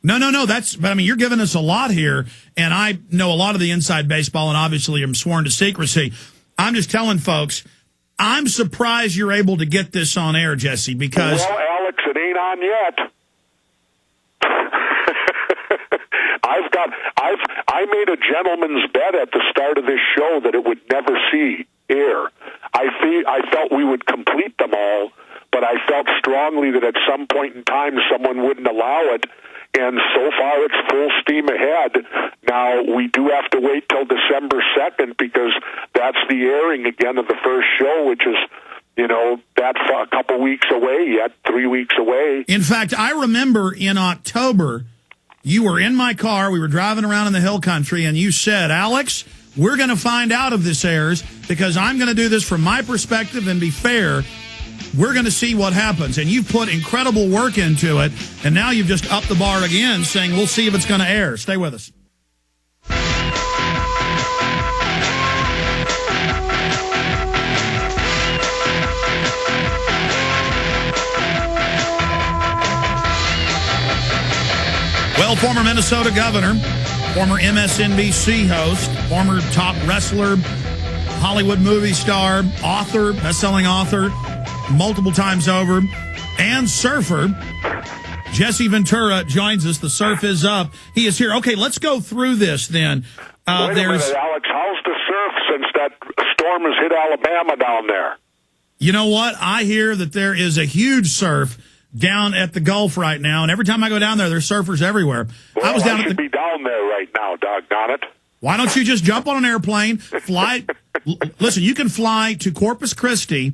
No. But I mean, you're giving us a lot here, and I know a lot of the inside baseball, and obviously I'm sworn to secrecy. I'm just telling folks, I'm surprised you're able to get this on air, Jesse, because... Well, Alex, it ain't on yet. I made a gentleman's bet at the start of this show that it would never see air. I felt we would complete them all, but I felt strongly that at some point in time someone wouldn't allow it, and so far it's full steam ahead. Now, we do have to wait till December 2nd because that's the airing again of the first show, which is, that's a couple weeks away yet, 3 weeks away. In fact, I remember in October, you were in my car, we were driving around in the hill country, and you said, Alex, we're going to find out if this airs because I'm going to do this from my perspective and be fair. We're going to see what happens. And you've put incredible work into it, and now you've just upped the bar again, saying we'll see if it's going to air. Stay with us. Well, former Minnesota governor, former MSNBC host, former top wrestler, Hollywood movie star, author, best-selling author, multiple times over, and surfer, Jesse-Ventura joins us. The surf is up. He is here. Okay, let's go through this then. Wait a minute, Alex. How's the surf since that storm has hit Alabama down there? You know what? I hear that there is a huge surf down at the Gulf right now, and every time I go down there, there's surfers everywhere. Well, I should be down there right now, doggone it. Why don't you just jump on an airplane, fly? Listen, you can fly to Corpus Christi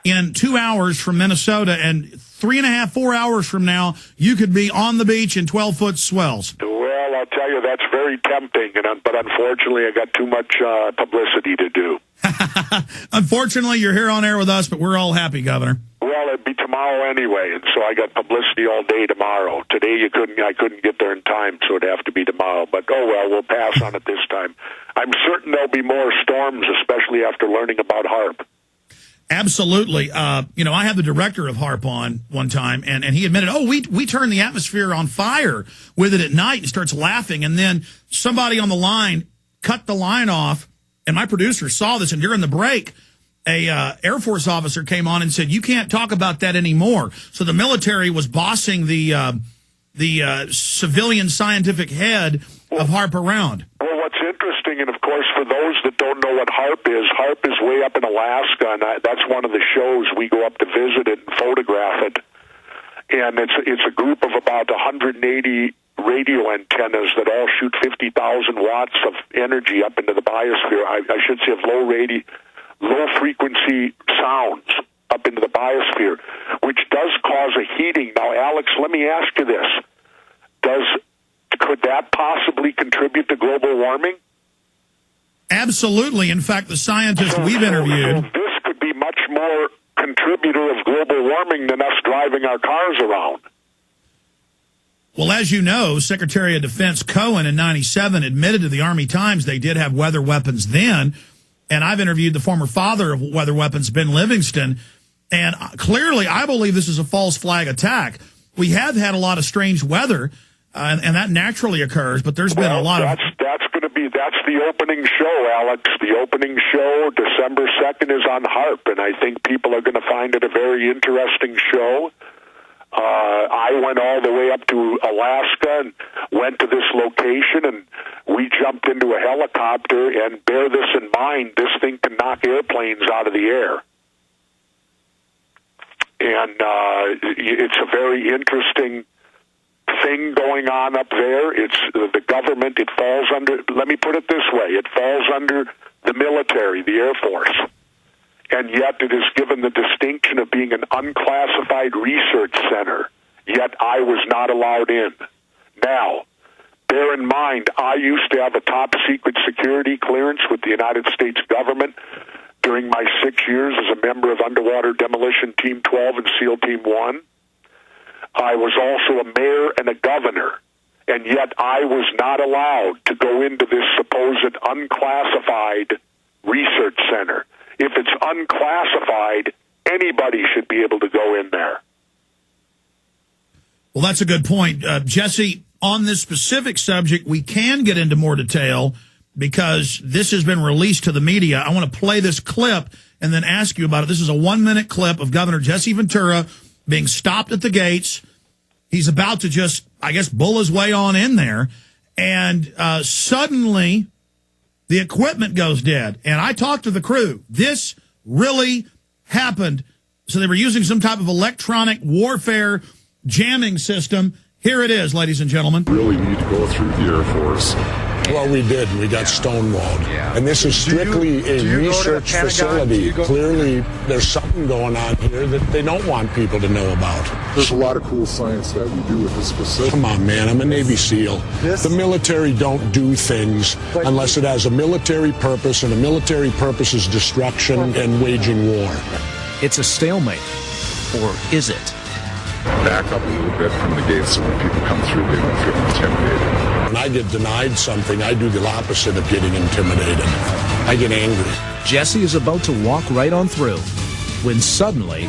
in 2 hours from Minnesota, and 3.5, 4 hours from now, you could be on the beach in 12-foot swells. Well, I'll tell you, that's very tempting, but unfortunately, I got too much publicity to do. Unfortunately, you're here on air with us, but we're all happy, Governor. Well, it'd be tomorrow anyway, and so I got publicity all day tomorrow. Today, I couldn't get there in time, so it'd have to be tomorrow. But, oh well, we'll pass on it this time. I'm certain there'll be more storms, especially after learning about HAARP. Absolutely. I had the director of HAARP on one time, and he admitted, we turn the atmosphere on fire with it at night, and starts laughing. And then somebody on the line cut the line off, and my producer saw this, and during the break, a Air Force officer came on and said, you can't talk about that anymore. So the military was bossing the civilian scientific head of HAARP around. Well, what's interesting, and of course, for those that don't know what HAARP is way up in Alaska, and that's one of the shows we go up to visit it and photograph it. And it's a group of about 180 radio antennas that all shoot 50,000 watts of energy up into the biosphere. I should say of low-frequency sounds up into the biosphere, which does cause a heating. Now, Alex, let me ask you this. Could that possibly contribute to global warming? Absolutely. In fact, the scientists we've interviewed... So this could be much more contributor of global warming than us driving our cars around. Well, as you know, Secretary of Defense Cohen in 97 admitted to the Army Times they did have weather weapons then, and I've interviewed the former father of weather weapons, Ben Livingston, and clearly I believe this is a false flag attack. We have had a lot of strange weather, and that naturally occurs, but there's been a lot of... That's the opening show, Alex. The opening show, December 2nd, is on HAARP, and I think people are going to find it a very interesting show. I went all the way up to Alaska and went to this location, and we jumped into a helicopter, and bear this in mind, this thing can knock airplanes out of the air. And it's a very interesting thing going on up there. It's the government. It falls under, let me put it this way, it falls under the military, the Air Force. And yet it is given the distinction of being an unclassified research center, yet I was not allowed in. Now, bear in mind, I used to have a top-secret security clearance with the United States government during my 6 years as a member of Underwater Demolition Team 12 and SEAL Team 1. I was also a mayor and a governor, and yet I was not allowed to go into this supposed unclassified research center. If it's unclassified, anybody should be able to go in there. Well, that's a good point. Jesse, on this specific subject, we can get into more detail because this has been released to the media. I want to play this clip and then ask you about it. This is a 1-minute clip of Governor Jesse Ventura being stopped at the gates. He's about to just, I guess, bull his way on in there. And suddenly the equipment goes dead. And I talked to the crew. This really happened. So they were using some type of electronic warfare jamming system. Here it is, ladies and gentlemen. Really need to go through the Air Force. Well, we did. We got stonewalled. And this is strictly a research facility. Clearly, there's something going on here that they don't want people to know about. There's a lot of cool science that we do with this facility. Come on, man. I'm a Navy SEAL. The military don't do things unless it has a military purpose, and a military purpose is destruction and waging war. It's a stalemate. Or is it? Back up a little bit from the gates so when people come through, they don't feel intimidated. When I get denied something, I do the opposite of getting intimidated. I get angry. Jesse is about to walk right on through when suddenly...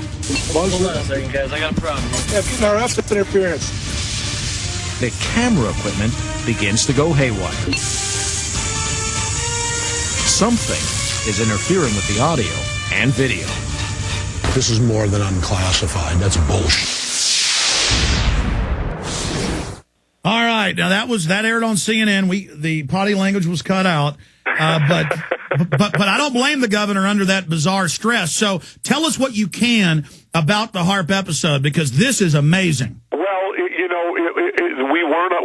Hold on a second, guys. I got a problem. No, that's interference. The camera equipment begins to go haywire. Something is interfering with the audio and video. This is more than unclassified. That's bullshit. All right, now that aired on CNN. The potty language was cut out, but I don't blame the governor under that bizarre stress. So tell us what you can about the HAARP episode, because this is amazing. Well,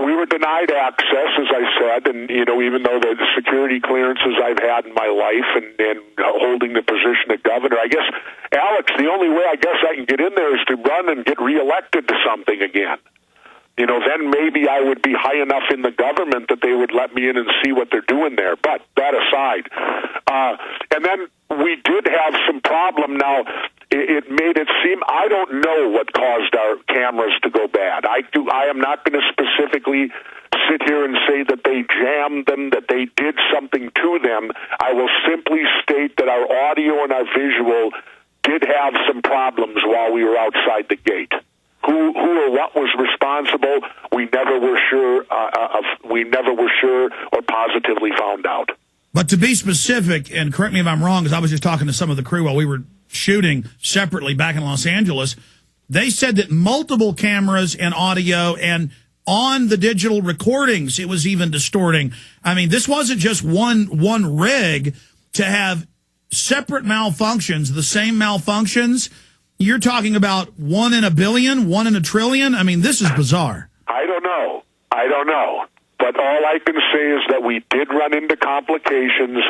we were denied access, as I said, and even though the security clearances I've had in my life and holding the position of governor, I guess, Alex, the only way I guess I can get in there is to run and get reelected to something again. Then maybe I would be high enough in the government that they would let me in and see what they're doing there. But that aside, and then we did have some problem. Now, it made it seem, I don't know what caused our cameras to go bad. I am not going to specifically sit here and say that they jammed them, that they did something to them. I will simply state that our audio and our visual did have some problems while we were outside the gate. Who or what was responsible, we never were sure or positively found out. But to be specific, and correct me if I'm wrong, because I was just talking to some of the crew while we were shooting separately back in Los Angeles, they said that multiple cameras and audio and on the digital recordings, it was even distorting. I mean, this wasn't just one rig to have separate malfunctions, the same malfunctions. You're talking about 1 in a billion, 1 in a trillion? I mean, this is bizarre. I don't know. But all I can say is that we did run into complications,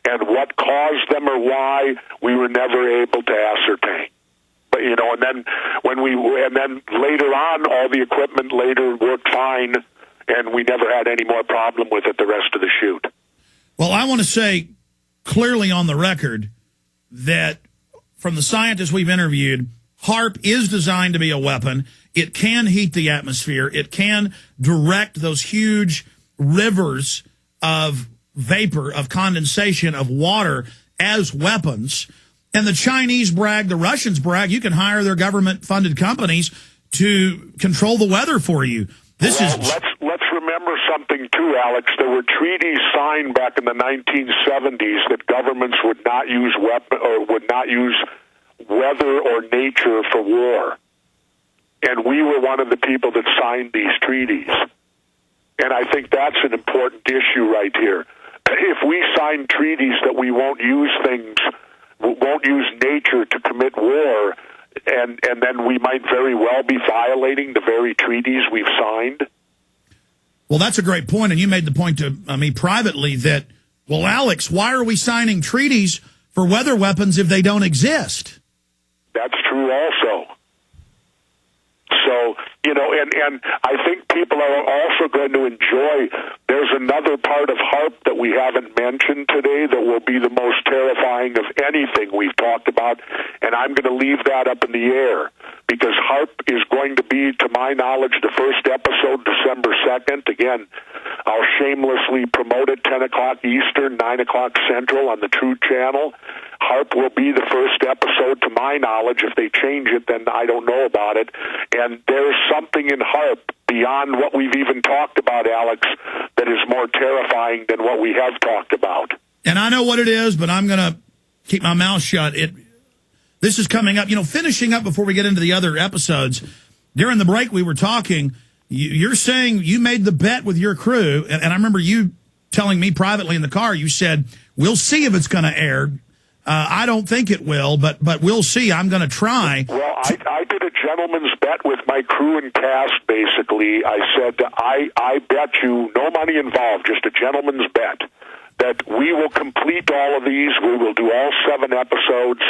and what caused them or why, we were never able to ascertain. But, and then later on, all the equipment later worked fine, and we never had any more problem with it the rest of the shoot. Well, I want to say clearly on the record that from the scientists we've interviewed, HAARP is designed to be a weapon. It can heat the atmosphere. It can direct those huge rivers of vapor, of condensation, of water as weapons. And the Chinese brag, the Russians brag, you can hire their government-funded companies to control the weather for you. Let's remember something too, Alex. There were treaties signed back in the 1970s that governments would not use weather or nature for war, and we were one of the people that signed these treaties. And I think that's an important issue right here. If we sign treaties that we won't use nature to commit war, and then we might very well be violating the very treaties we've signed. Well, that's a great point, and you made the point to me privately that, well, Alex, why are we signing treaties for weather weapons if they don't exist? That's true also. So, and I think people are also going to enjoy, there's another part of HAARP that we haven't mentioned today that will be the most terrifying of anything we've talked about, and I'm going to leave that up in the air because Harp is going to be, to my knowledge, the first episode December 2nd. Again, I'll shamelessly promote it, 10 o'clock Eastern, 9 o'clock Central on the True Channel. Harp will be the first episode, to my knowledge. If they change it, then I don't know about it. And there's something in Harp beyond what we've even talked about, Alex, that is more terrifying than what we have talked about. And I know what it is, but I'm going to keep my mouth shut. This is coming up. Finishing up before we get into the other episodes, during the break we were talking, you're saying you made the bet with your crew, and I remember you telling me privately in the car, you said, we'll see if it's going to air. I don't think it will, but we'll see. I'm going to try. Well, I did a gentleman's bet with my crew and cast, basically. I said, I bet you, no money involved, just a gentleman's bet, that we will complete all of these. We will do all 7 episodes,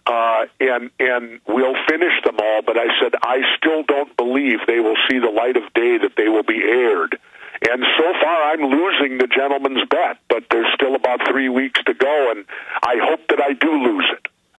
and we'll finish them all. But I said, I still don't believe they will see the light of day, that they will be aired. And so far, I'm losing the gentleman's bet, but there's still about 3 weeks to go, and I hope that I do lose it.